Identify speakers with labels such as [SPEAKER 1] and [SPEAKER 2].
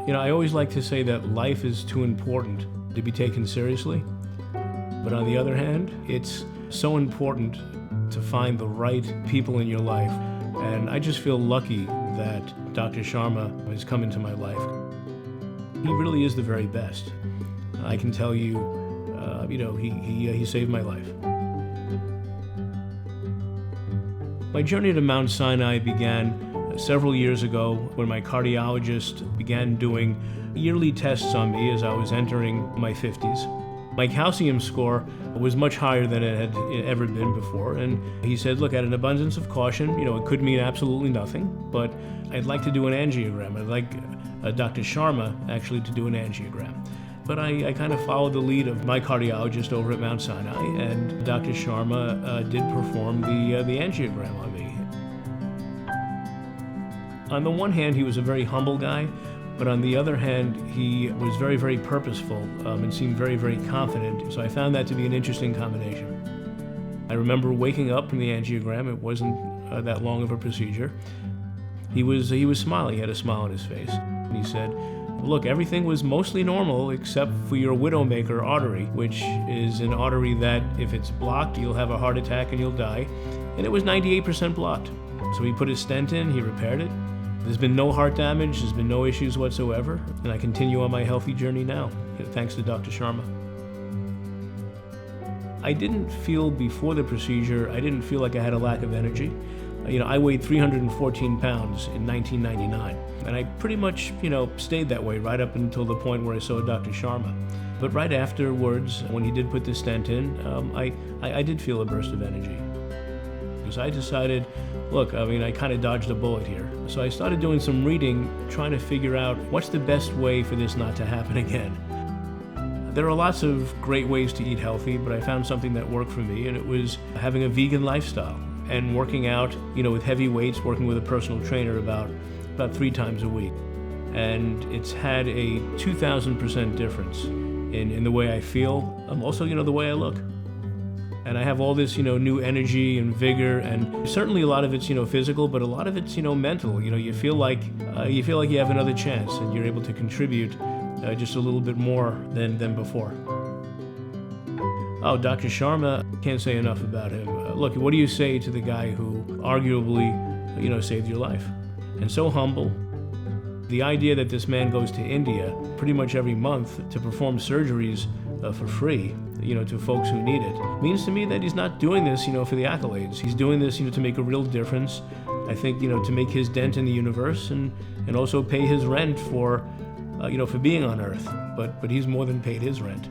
[SPEAKER 1] I always like to say that life is too important to be taken seriously. But on the other hand, it's so important to find the right people in your life. And I just feel lucky that Dr. Sharma has come into my life. He really is the very best. I can tell you, he saved my life. My journey to Mount Sinai began several years ago when my cardiologist began doing yearly tests on me as I was entering my 50s. My calcium score was much higher than it had ever been before, and he said, look, at an abundance of caution, it could mean absolutely nothing, but I'd like to do an angiogram. I'd like Dr. Sharma actually to do an angiogram. But I kind of followed the lead of my cardiologist over at Mount Sinai, and Dr. Sharma did perform the angiogram on me. On the one hand, he was a very humble guy, but on the other hand, he was very, very purposeful and seemed very, very confident. So I found that to be an interesting combination. I remember waking up from the angiogram. It wasn't that long of a procedure. He was smiling. He had a smile on his face. And he said, look, everything was mostly normal except for your widowmaker artery, which is an artery that if it's blocked, you'll have a heart attack and you'll die. And it was 98% blocked. So he put his stent in, he repaired it. There's been no heart damage, there's been no issues whatsoever, and I continue on my healthy journey now, thanks to Dr. Sharma. I didn't feel before the procedure, I didn't feel like I had a lack of energy. I weighed 314 pounds in 1999, and I pretty much, stayed that way right up until the point where I saw Dr. Sharma. But right afterwards, when he did put the stent in, I did feel a burst of energy. Because I decided, look, I kind of dodged a bullet here. So I started doing some reading, trying to figure out what's the best way for this not to happen again. There are lots of great ways to eat healthy, but I found something that worked for me, and it was having a vegan lifestyle and working out, with heavy weights, working with a personal trainer about 3 times a week. And it's had a 2,000% difference in the way I feel, also, the way I look. And I have all this, new energy and vigor, and certainly a lot of it's, physical, but a lot of it's, mental. You feel like you have another chance, and you're able to contribute just a little bit more than before. Oh, Dr. Sharma, can't say enough about him. Look, what do you say to the guy who arguably, saved your life? And so humble. The idea that this man goes to India pretty much every month to perform surgeries for free, to folks who need it, means to me that he's not doing this, for the accolades. He's doing this, to make a real difference. I think, to make his dent in the universe and also pay his rent for being on Earth. But he's more than paid his rent.